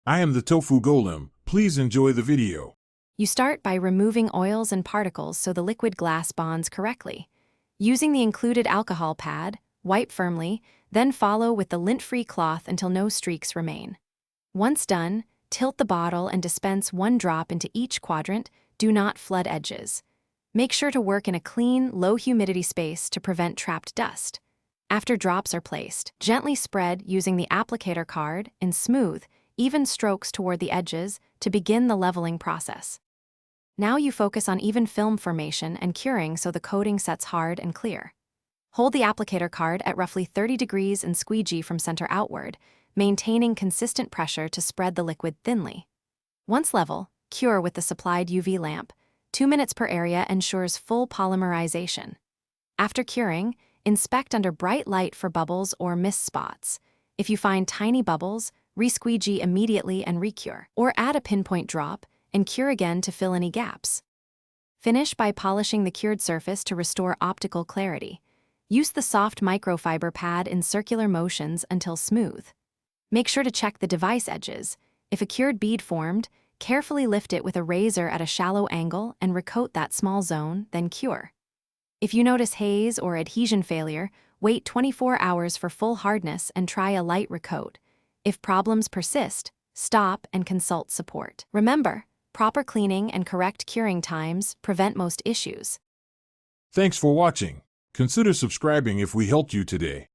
I am the tofu golem. Please enjoy the video. You start by removing oils and particles so the liquid glass bonds correctly. Using the included alcohol pad, wipe firmly, then follow with the lint-free cloth until no streaks remain. Once done, tilt the bottle and dispense 1 drop into each quadrant. Do not flood edges. Make sure to work in a clean, low-humidity space to prevent trapped dust. After drops are placed, gently spread using the applicator card in smooth, even strokes toward the edges to begin the leveling process. Now you focus on even film formation and curing so the coating sets hard and clear. Hold the applicator card at roughly 30 degrees and squeegee from center outward, maintaining consistent pressure to spread the liquid thinly. Once level, cure with the supplied UV lamp. 2 minutes per area ensures full polymerization. After curing, inspect under bright light for bubbles or mist spots. If you find tiny bubbles, re-squeegee immediately and recure, or add a pinpoint drop and cure again to fill any gaps. Finish by polishing the cured surface to restore optical clarity. Use the soft microfiber pad in circular motions until smooth. Make sure to check the device edges. If a cured bead formed, carefully lift it with a razor at a shallow angle and recoat that small zone, then cure. If you notice haze or adhesion failure, wait 24 hours for full hardness and try a light recoat. If problems persist, stop and consult support. Remember, proper cleaning and correct curing times prevent most issues. Thanks for watching. Consider subscribing if we helped you today.